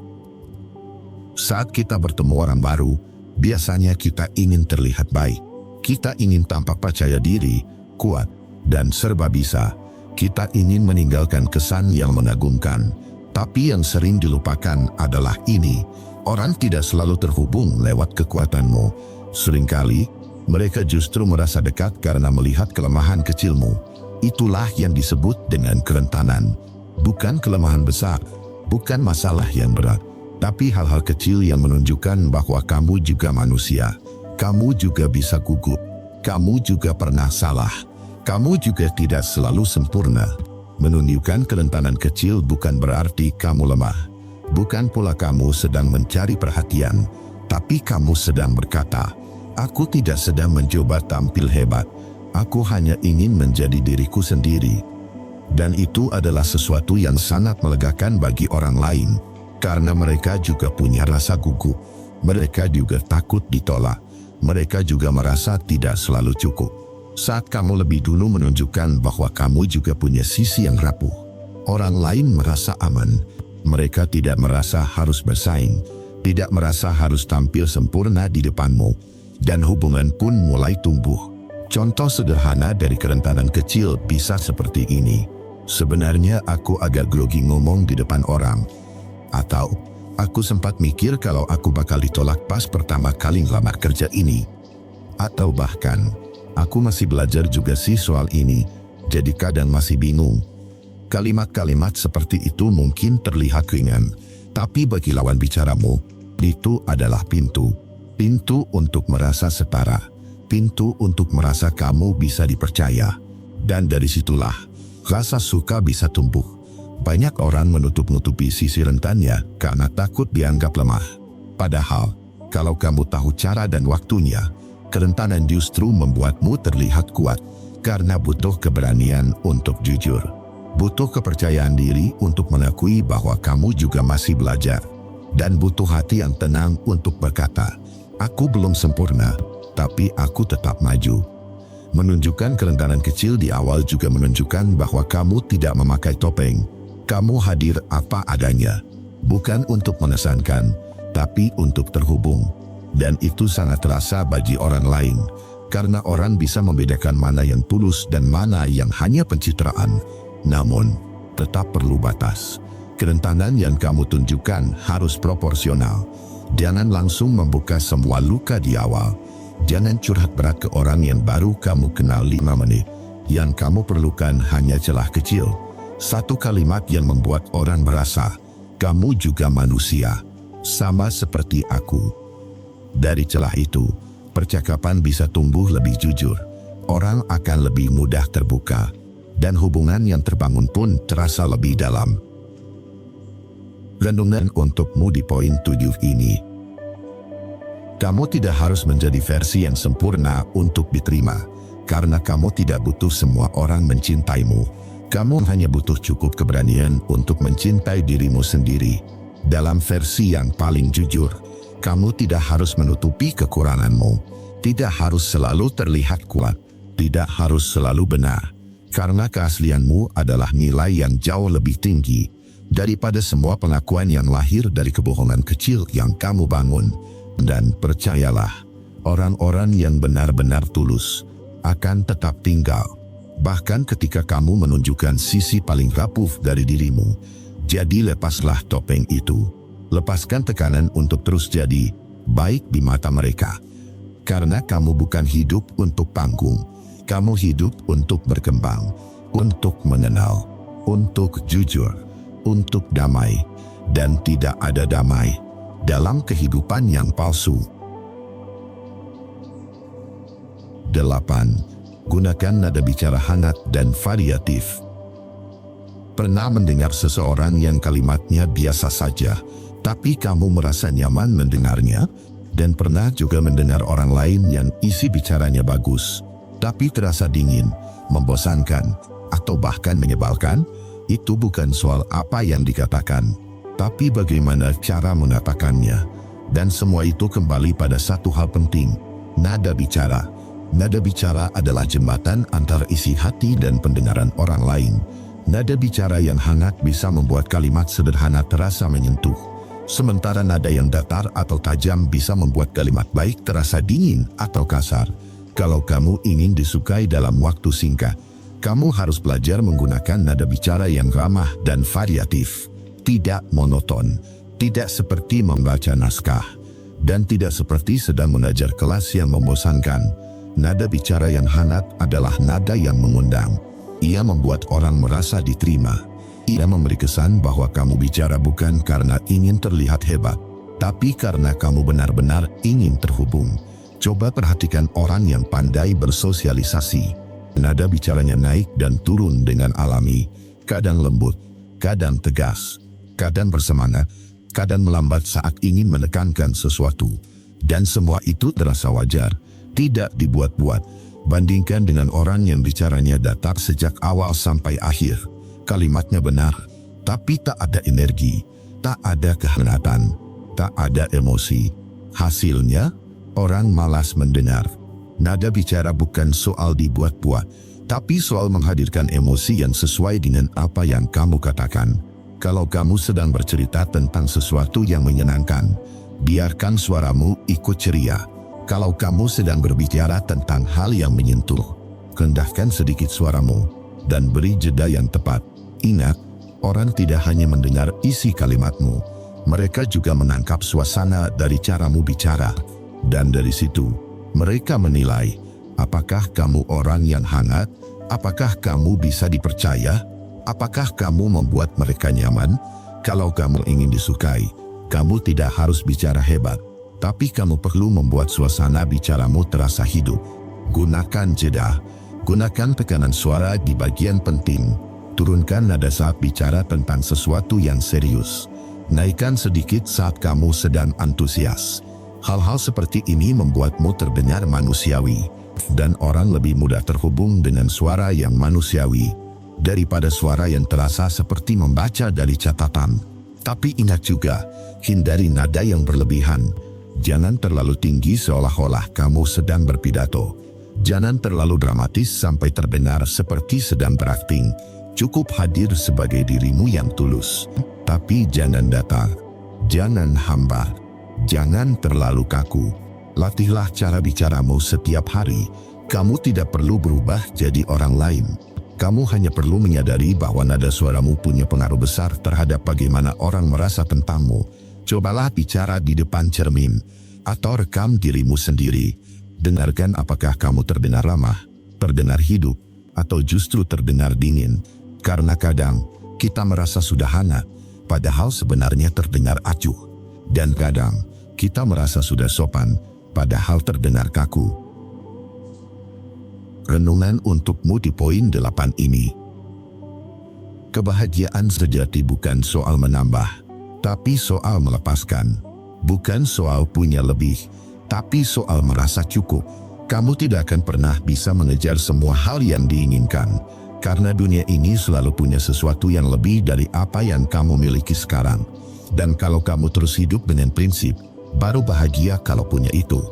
Saat kita bertemu orang baru, biasanya kita ingin terlihat baik. Kita ingin tampak percaya diri, kuat, dan serba bisa. Kita ingin meninggalkan kesan yang mengagumkan. Tapi yang sering dilupakan adalah ini. Orang tidak selalu terhubung lewat kekuatanmu. Seringkali, mereka justru merasa dekat karena melihat kelemahan kecilmu. Itulah yang disebut dengan kerentanan. Bukan kelemahan besar, bukan masalah yang berat, tapi hal-hal kecil yang menunjukkan bahwa kamu juga manusia. Kamu juga bisa gugup. Kamu juga pernah salah. Kamu juga tidak selalu sempurna. Menunjukkan kerentanan kecil bukan berarti kamu lemah. Bukan pula kamu sedang mencari perhatian, tapi kamu sedang berkata, "Aku tidak sedang mencoba tampil hebat. Aku hanya ingin menjadi diriku sendiri." Dan itu adalah sesuatu yang sangat melegakan bagi orang lain, karena mereka juga punya rasa gugup. Mereka juga takut ditolak. Mereka juga merasa tidak selalu cukup. Saat kamu lebih dulu menunjukkan bahwa kamu juga punya sisi yang rapuh, orang lain merasa aman. Mereka tidak merasa harus bersaing, tidak merasa harus tampil sempurna di depanmu, dan hubungan pun mulai tumbuh. Contoh sederhana dari kerentanan kecil bisa seperti ini. "Sebenarnya aku agak grogi ngomong di depan orang." Atau, "Aku sempat mikir kalau aku bakal ditolak pas pertama kali ngelamar kerja ini." Atau bahkan, "Aku masih belajar juga sih soal ini, jadi kadang masih bingung." Kalimat-kalimat seperti itu mungkin terlihat ringan, tapi bagi lawan bicaramu, itu adalah pintu. Pintu untuk merasa setara. Pintu untuk merasa kamu bisa dipercaya. Dan dari situlah, rasa suka bisa tumbuh. Banyak orang menutup-nutupi sisi rentannya karena takut dianggap lemah. Padahal, kalau kamu tahu cara dan waktunya, kerentanan justru membuatmu terlihat kuat karena butuh keberanian untuk jujur. Butuh kepercayaan diri untuk mengakui bahwa kamu juga masih belajar. Dan butuh hati yang tenang untuk berkata, "Aku belum sempurna, tapi aku tetap maju." Menunjukkan kerentanan kecil di awal juga menunjukkan bahwa kamu tidak memakai topeng. Kamu hadir apa adanya. Bukan untuk mengesankan, tapi untuk terhubung. Dan itu sangat terasa bagi orang lain, karena orang bisa membedakan mana yang tulus dan mana yang hanya pencitraan. Namun, tetap perlu batas. Kerentanan yang kamu tunjukkan harus proporsional. Jangan langsung membuka semua luka di awal. Jangan curhat berat ke orang yang baru kamu kenal 5 menit. Yang kamu perlukan hanya celah kecil. Satu kalimat yang membuat orang merasa, "Kamu juga manusia, sama seperti aku." Dari celah itu, percakapan bisa tumbuh lebih jujur. Orang akan lebih mudah terbuka. Dan hubungan yang terbangun pun terasa lebih dalam. Renungan untukmu di poin 7 ini. Kamu tidak harus menjadi versi yang sempurna untuk diterima, karena kamu tidak butuh semua orang mencintaimu. Kamu hanya butuh cukup keberanian untuk mencintai dirimu sendiri. Dalam versi yang paling jujur, kamu tidak harus menutupi kekuranganmu, tidak harus selalu terlihat kuat, tidak harus selalu benar. Karena keaslianmu adalah nilai yang jauh lebih tinggi daripada semua pengakuan yang lahir dari kebohongan kecil yang kamu bangun. Dan percayalah, orang-orang yang benar-benar tulus akan tetap tinggal. Bahkan ketika kamu menunjukkan sisi paling rapuh dari dirimu. Jadi lepaslah topeng itu. Lepaskan tekanan untuk terus jadi baik di mata mereka. Karena kamu bukan hidup untuk panggung. Kamu hidup untuk berkembang, untuk mengenal, untuk jujur, untuk damai, dan tidak ada damai dalam kehidupan yang palsu. 8. Gunakan nada bicara hangat dan variatif. Pernah mendengar seseorang yang kalimatnya biasa saja, tapi kamu merasa nyaman mendengarnya? Dan pernah juga mendengar orang lain yang isi bicaranya bagus, tapi terasa dingin, membosankan, atau bahkan menyebalkan? Itu bukan soal apa yang dikatakan, tapi bagaimana cara mengatakannya. Dan semua itu kembali pada satu hal penting, nada bicara. Nada bicara adalah jembatan antara isi hati dan pendengaran orang lain. Nada bicara yang hangat bisa membuat kalimat sederhana terasa menyentuh. Sementara nada yang datar atau tajam bisa membuat kalimat baik terasa dingin atau kasar. Kalau kamu ingin disukai dalam waktu singkat, kamu harus belajar menggunakan nada bicara yang ramah dan variatif. Tidak monoton, tidak seperti membaca naskah, dan tidak seperti sedang mengajar kelas yang membosankan. Nada bicara yang hangat adalah nada yang mengundang. Ia membuat orang merasa diterima. Ia memberi kesan bahwa kamu bicara bukan karena ingin terlihat hebat, tapi karena kamu benar-benar ingin terhubung. Coba perhatikan orang yang pandai bersosialisasi. Nada bicaranya naik dan turun dengan alami, kadang lembut, kadang tegas, kadang bersemangat, kadang melambat saat ingin menekankan sesuatu. Dan semua itu terasa wajar, tidak dibuat-buat. Bandingkan dengan orang yang bicaranya datar sejak awal sampai akhir. Kalimatnya benar, tapi tak ada energi, tak ada kehangatan, tak ada emosi. Hasilnya, orang malas mendengar. Nada bicara bukan soal dibuat-buat, tapi soal menghadirkan emosi yang sesuai dengan apa yang kamu katakan. Kalau kamu sedang bercerita tentang sesuatu yang menyenangkan, biarkan suaramu ikut ceria. Kalau kamu sedang berbicara tentang hal yang menyentuh, rendahkan sedikit suaramu dan beri jeda yang tepat. Ingat, orang tidak hanya mendengar isi kalimatmu, mereka juga menangkap suasana dari caramu bicara. Dan dari situ, mereka menilai, apakah kamu orang yang hangat, apakah kamu bisa dipercaya, apakah kamu membuat mereka nyaman. Kalau kamu ingin disukai, kamu tidak harus bicara hebat, tapi kamu perlu membuat suasana bicaramu terasa hidup. Gunakan jeda, gunakan tekanan suara di bagian penting, turunkan nada saat bicara tentang sesuatu yang serius, naikkan sedikit saat kamu sedang antusias. Hal-hal seperti ini membuatmu terdengar manusiawi, dan orang lebih mudah terhubung dengan suara yang manusiawi daripada suara yang terasa seperti membaca dari catatan. Tapi ingat juga, hindari nada yang berlebihan. Jangan terlalu tinggi seolah-olah kamu sedang berpidato. Jangan terlalu dramatis sampai terdengar seperti sedang berakting. Cukup hadir sebagai dirimu yang tulus. Tapi jangan datar, jangan hambar, jangan terlalu kaku. Latihlah cara bicaramu setiap hari. Kamu tidak perlu berubah jadi orang lain. Kamu hanya perlu menyadari bahwa nada suaramu punya pengaruh besar terhadap bagaimana orang merasa tentangmu. Cobalah bicara di depan cermin, atau rekam dirimu sendiri. Dengarkan apakah kamu terdengar ramah, terdengar hidup, atau justru terdengar dingin. Karena kadang, kita merasa sudah hangat, padahal sebenarnya terdengar acuh. Dan kadang, kita merasa sudah sopan, padahal terdengar kaku. Renungan untukmu di poin 8 ini. Kebahagiaan sejati bukan soal menambah, tapi soal melepaskan. Bukan soal punya lebih, tapi soal merasa cukup. Kamu tidak akan pernah bisa mengejar semua hal yang diinginkan, karena dunia ini selalu punya sesuatu yang lebih dari apa yang kamu miliki sekarang. Dan kalau kamu terus hidup dengan prinsip, baru bahagia kalau punya itu,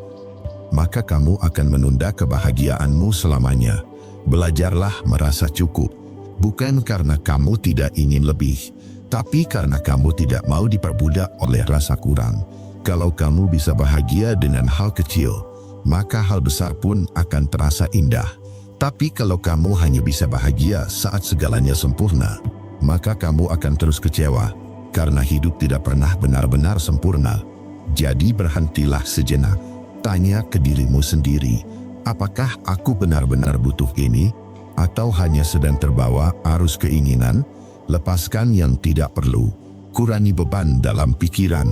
maka kamu akan menunda kebahagiaanmu selamanya. Belajarlah merasa cukup, bukan karena kamu tidak ingin lebih, tapi karena kamu tidak mau diperbudak oleh rasa kurang. Kalau kamu bisa bahagia dengan hal kecil, maka hal besar pun akan terasa indah. Tapi kalau kamu hanya bisa bahagia saat segalanya sempurna, maka kamu akan terus kecewa, karena hidup tidak pernah benar-benar sempurna. Jadi berhentilah sejenak. Tanya ke dirimu sendiri, apakah aku benar-benar butuh ini? Atau hanya sedang terbawa arus keinginan? Lepaskan yang tidak perlu, kurangi beban dalam pikiran,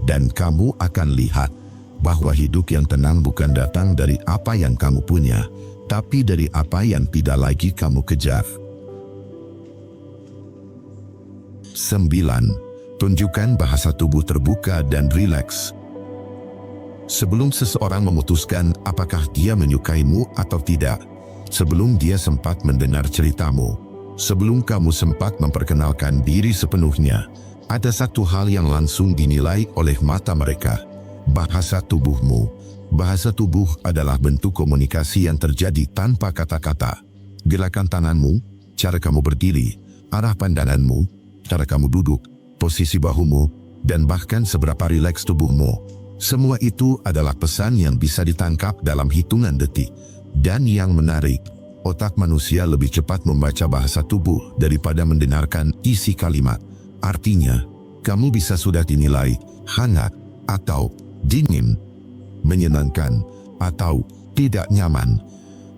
dan kamu akan lihat bahwa hidup yang tenang bukan datang dari apa yang kamu punya, tapi dari apa yang tidak lagi kamu kejar. 9. Tunjukkan bahasa tubuh terbuka dan rileks. Sebelum seseorang memutuskan apakah dia menyukaimu atau tidak, sebelum dia sempat mendengar ceritamu, sebelum kamu sempat memperkenalkan diri sepenuhnya, ada satu hal yang langsung dinilai oleh mata mereka: bahasa tubuhmu. Bahasa tubuh adalah bentuk komunikasi yang terjadi tanpa kata-kata. Gerakan tanganmu, cara kamu berdiri, arah pandanganmu, cara kamu duduk, posisi bahumu, dan bahkan seberapa rileks tubuhmu. Semua itu adalah pesan yang bisa ditangkap dalam hitungan detik. Dan yang menarik, otak manusia lebih cepat membaca bahasa tubuh daripada mendengarkan isi kalimat. Artinya, kamu bisa sudah dinilai hangat atau dingin, menyenangkan atau tidak nyaman,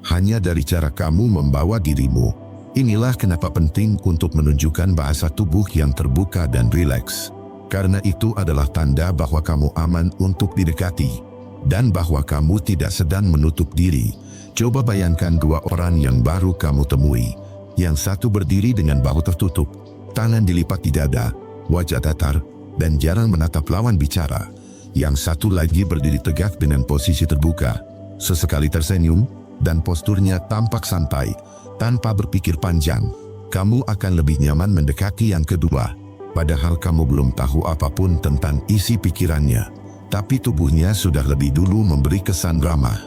hanya dari cara kamu membawa dirimu. Inilah kenapa penting untuk menunjukkan bahasa tubuh yang terbuka dan rileks. Karena itu adalah tanda bahwa kamu aman untuk didekati. dan bahwa kamu tidak sedang menutup diri. Coba bayangkan dua orang yang baru kamu temui. Yang satu berdiri dengan bahu tertutup, tangan dilipat di dada, wajah datar, dan jarang menatap lawan bicara. Yang satu lagi berdiri tegak dengan posisi terbuka, sesekali tersenyum, dan posturnya tampak santai, tanpa berpikir panjang. Kamu akan lebih nyaman mendekati yang kedua, padahal kamu belum tahu apapun tentang isi pikirannya. Tapi tubuhnya sudah lebih dulu memberi kesan ramah.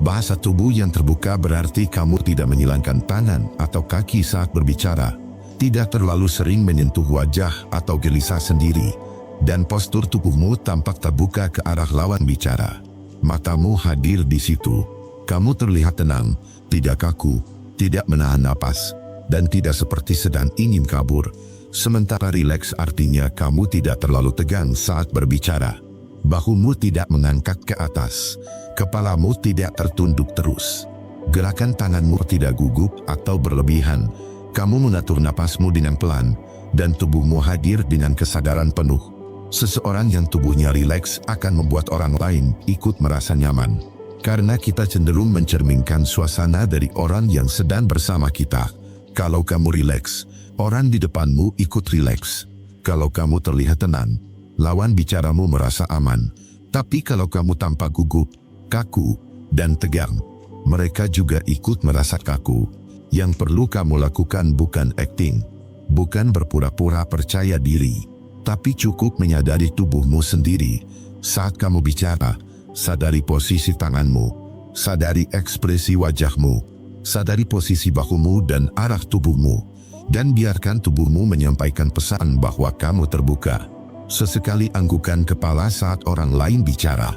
Bahasa tubuh yang terbuka berarti kamu tidak menyilangkan tangan atau kaki saat berbicara, tidak terlalu sering menyentuh wajah atau gelisah sendiri, dan postur tubuhmu tampak terbuka ke arah lawan bicara. Matamu hadir di situ. Kamu terlihat tenang, tidak kaku, tidak menahan napas, dan tidak seperti sedang ingin kabur. Sementara rileks artinya kamu tidak terlalu tegang saat berbicara. Bahumu tidak mengangkat ke atas, kepalamu tidak tertunduk terus. Gerakan tanganmu tidak gugup atau berlebihan. Kamu mengatur napasmu dengan pelan, dan tubuhmu hadir dengan kesadaran penuh. Seseorang yang tubuhnya rileks akan membuat orang lain ikut merasa nyaman. Karena kita cenderung mencerminkan suasana dari orang yang sedang bersama kita. Kalau kamu rileks, orang di depanmu ikut rileks. Kalau kamu terlihat tenang, lawan bicaramu merasa aman. Tapi kalau kamu tampak gugup, kaku, dan tegang, mereka juga ikut merasa kaku. Yang perlu kamu lakukan bukan akting, bukan berpura-pura percaya diri, tapi cukup menyadari tubuhmu sendiri. Saat kamu bicara, sadari posisi tanganmu, sadari ekspresi wajahmu, sadari posisi bahumu dan arah tubuhmu, dan biarkan tubuhmu menyampaikan pesan bahwa kamu terbuka. Sesekali anggukan kepala saat orang lain bicara.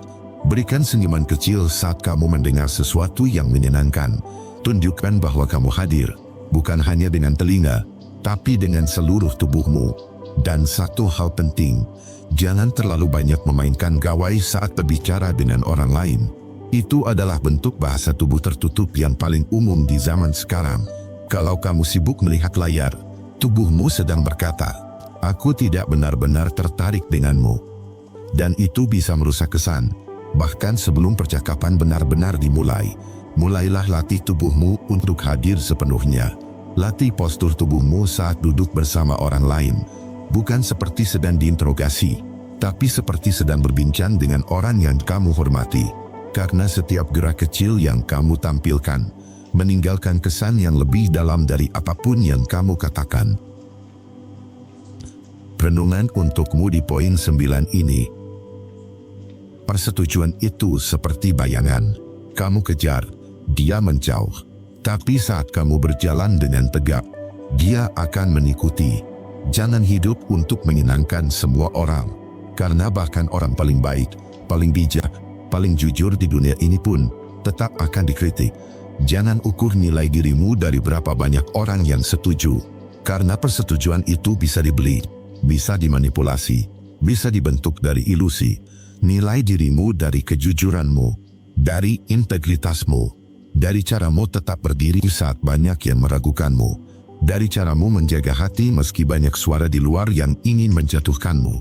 Berikan senyuman kecil saat kamu mendengar sesuatu yang menyenangkan. Tunjukkan bahwa kamu hadir, bukan hanya dengan telinga, tapi dengan seluruh tubuhmu. Dan satu hal penting, jangan terlalu banyak memainkan gawai saat berbicara dengan orang lain. Itu adalah bentuk bahasa tubuh tertutup yang paling umum di zaman sekarang. Kalau kamu sibuk melihat layar, tubuhmu sedang berkata, "Aku tidak benar-benar tertarik denganmu." Dan itu bisa merusak kesan. Bahkan sebelum percakapan benar-benar dimulai, mulailah latih tubuhmu untuk hadir sepenuhnya. Latih postur tubuhmu saat duduk bersama orang lain. Bukan seperti sedang diinterogasi, tapi seperti sedang berbincang dengan orang yang kamu hormati. Karena setiap gerak kecil yang kamu tampilkan, meninggalkan kesan yang lebih dalam dari apapun yang kamu katakan. Renungan untukmu di poin 9 ini. Persetujuan itu seperti bayangan. Kamu kejar, dia menjauh. Tapi saat kamu berjalan dengan tegap, dia akan mengikuti. Jangan hidup untuk menyenangkan semua orang. Karena bahkan orang paling baik, paling bijak, paling jujur di dunia ini pun tetap akan dikritik. Jangan ukur nilai dirimu dari berapa banyak orang yang setuju. Karena persetujuan itu bisa dibeli, bisa dimanipulasi, bisa dibentuk dari ilusi. Nilai dirimu dari kejujuranmu, dari integritasmu, dari caramu tetap berdiri saat banyak yang meragukanmu, dari caramu menjaga hati meski banyak suara di luar yang ingin menjatuhkanmu.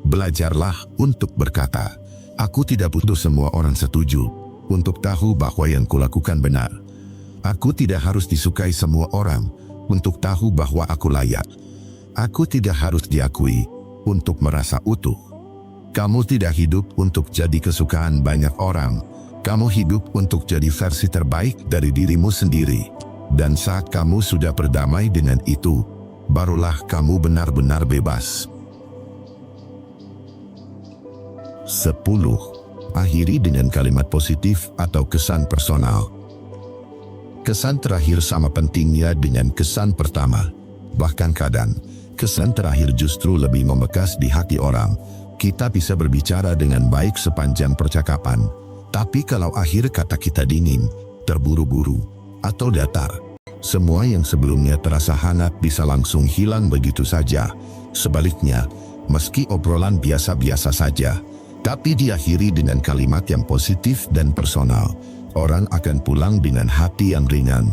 Belajarlah untuk berkata, "Aku tidak butuh semua orang setuju untuk tahu bahwa yang kulakukan benar. Aku tidak harus disukai semua orang untuk tahu bahwa aku layak. Aku tidak harus diakui untuk merasa utuh." Kamu tidak hidup untuk jadi kesukaan banyak orang. Kamu hidup untuk jadi versi terbaik dari dirimu sendiri. Dan saat kamu sudah berdamai dengan itu, barulah kamu benar-benar bebas. 10. Akhiri dengan kalimat positif atau kesan personal. Kesan terakhir sama pentingnya dengan kesan pertama. Bahkan kadang, kesan terakhir justru lebih membekas di hati orang. Kita bisa berbicara dengan baik sepanjang percakapan, tapi kalau akhir kata kita dingin, terburu-buru, atau datar, semua yang sebelumnya terasa hangat bisa langsung hilang begitu saja. Sebaliknya, meski obrolan biasa-biasa saja, tapi diakhiri dengan kalimat yang positif dan personal, orang akan pulang dengan hati yang ringan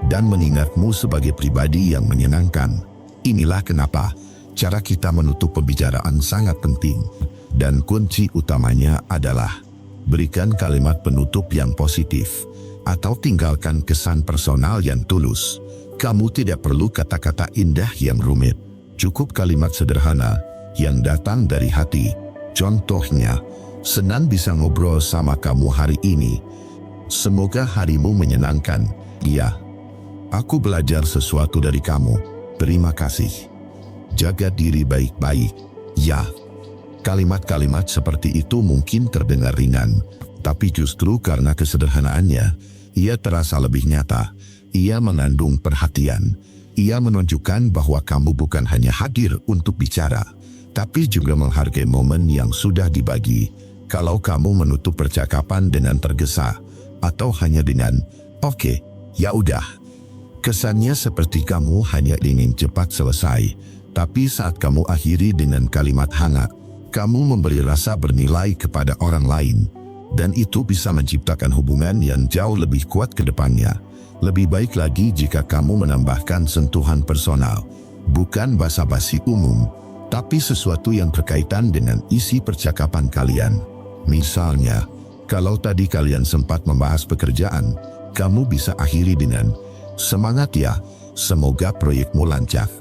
dan mengingatmu sebagai pribadi yang menyenangkan. Inilah kenapa cara kita menutup pembicaraan sangat penting, dan kunci utamanya adalah berikan kalimat penutup yang positif, atau tinggalkan kesan personal yang tulus. Kamu tidak perlu kata-kata indah yang rumit. Cukup kalimat sederhana yang datang dari hati. Contohnya, senang bisa ngobrol sama kamu hari ini. Semoga harimu menyenangkan. Ya, aku belajar sesuatu dari kamu. Terima kasih. Jaga diri baik-baik. Ya. Kalimat-kalimat seperti itu mungkin terdengar ringan, tapi justru karena kesederhanaannya, ia terasa lebih nyata. Ia mengandung perhatian. Ia menunjukkan bahwa kamu bukan hanya hadir untuk bicara, tapi juga menghargai momen yang sudah dibagi. Kalau kamu menutup percakapan dengan tergesa, atau hanya dengan, "Oke, ya udah." Kesannya seperti kamu hanya ingin cepat selesai, tapi saat kamu akhiri dengan kalimat hangat, kamu memberi rasa bernilai kepada orang lain, dan itu bisa menciptakan hubungan yang jauh lebih kuat ke depannya. Lebih baik lagi jika kamu menambahkan sentuhan personal, bukan basa-basi umum, tapi sesuatu yang berkaitan dengan isi percakapan kalian. Misalnya, kalau tadi kalian sempat membahas pekerjaan, kamu bisa akhiri dengan, "Semangat ya, semoga proyekmu lancar."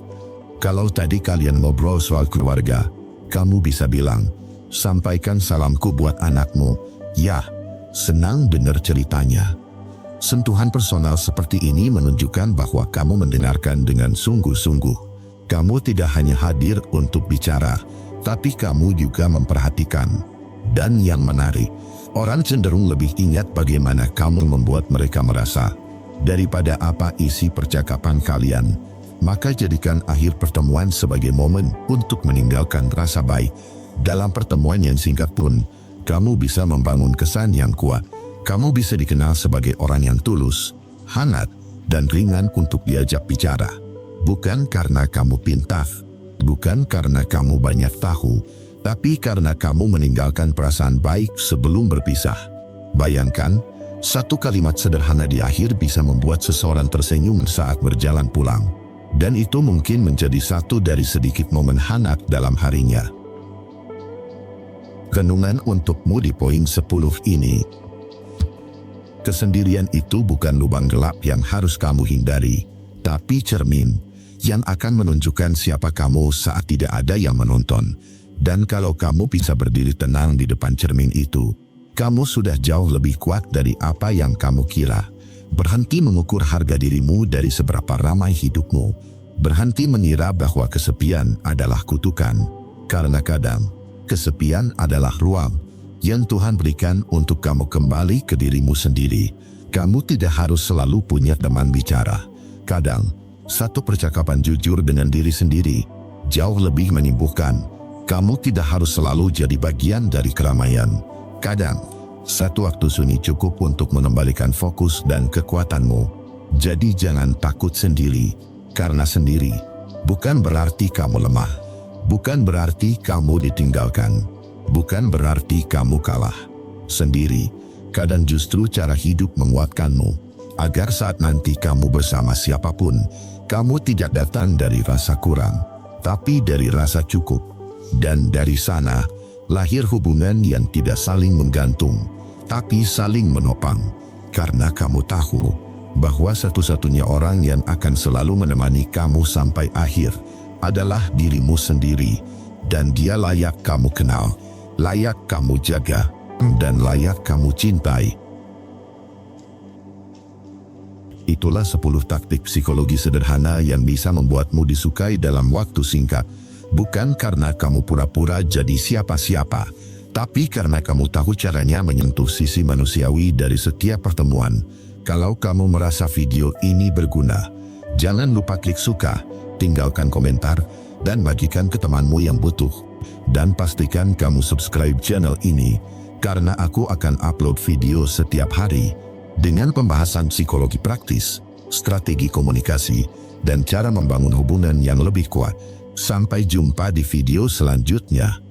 Kalau tadi kalian ngobrol soal keluarga, kamu bisa bilang, "Sampaikan salamku buat anakmu. Ya, senang dengar ceritanya." Sentuhan personal seperti ini menunjukkan bahwa kamu mendengarkan dengan sungguh-sungguh. Kamu tidak hanya hadir untuk bicara, tapi kamu juga memperhatikan. Dan yang menarik, orang cenderung lebih ingat bagaimana kamu membuat mereka merasa, daripada apa isi percakapan kalian. Maka jadikan akhir pertemuan sebagai momen untuk meninggalkan rasa baik. Dalam pertemuan yang singkat pun, kamu bisa membangun kesan yang kuat. Kamu bisa dikenal sebagai orang yang tulus, hangat, dan ringan untuk diajak bicara. Bukan karena kamu pintar, bukan karena kamu banyak tahu, tapi karena kamu meninggalkan perasaan baik sebelum berpisah. Bayangkan, satu kalimat sederhana di akhir bisa membuat seseorang tersenyum saat berjalan pulang. Dan itu mungkin menjadi satu dari sedikit momen hangat dalam harinya. Renungan untukmu di poin 10 ini. Kesendirian itu bukan lubang gelap yang harus kamu hindari, tapi cermin yang akan menunjukkan siapa kamu saat tidak ada yang menonton. Dan kalau kamu bisa berdiri tenang di depan cermin itu, kamu sudah jauh lebih kuat dari apa yang kamu kira. Berhenti mengukur harga dirimu dari seberapa ramai hidupmu. Berhenti mengira bahwa kesepian adalah kutukan. Karena kadang, kesepian adalah ruang yang Tuhan berikan untuk kamu kembali ke dirimu sendiri. Kamu tidak harus selalu punya teman bicara. Kadang, satu percakapan jujur dengan diri sendiri jauh lebih menyembuhkan. Kamu tidak harus selalu jadi bagian dari keramaian. Kadang, satu waktu sunyi cukup untuk mengembalikan fokus dan kekuatanmu. Jadi jangan takut sendiri, karena sendiri bukan berarti kamu lemah. Bukan berarti kamu ditinggalkan. Bukan berarti kamu kalah. Sendiri, kadang justru cara hidup menguatkanmu. Agar saat nanti kamu bersama siapapun, kamu tidak datang dari rasa kurang, tapi dari rasa cukup. Dan dari sana, lahir hubungan yang tidak saling menggantung, tapi saling menopang. Karena kamu tahu bahwa satu-satunya orang yang akan selalu menemani kamu sampai akhir adalah dirimu sendiri. Dan dia layak kamu kenal, layak kamu jaga, dan layak kamu cintai. Itulah 10 taktik psikologi sederhana yang bisa membuatmu disukai dalam waktu singkat. Bukan karena kamu pura-pura jadi siapa-siapa, tapi karena kamu tahu caranya menyentuh sisi manusiawi dari setiap pertemuan. Kalau kamu merasa video ini berguna, jangan lupa klik suka, tinggalkan komentar, dan bagikan ke temanmu yang butuh. Dan pastikan kamu subscribe channel ini, karena aku akan upload video setiap hari dengan pembahasan psikologi praktis, strategi komunikasi, dan cara membangun hubungan yang lebih kuat. Sampai jumpa di video selanjutnya.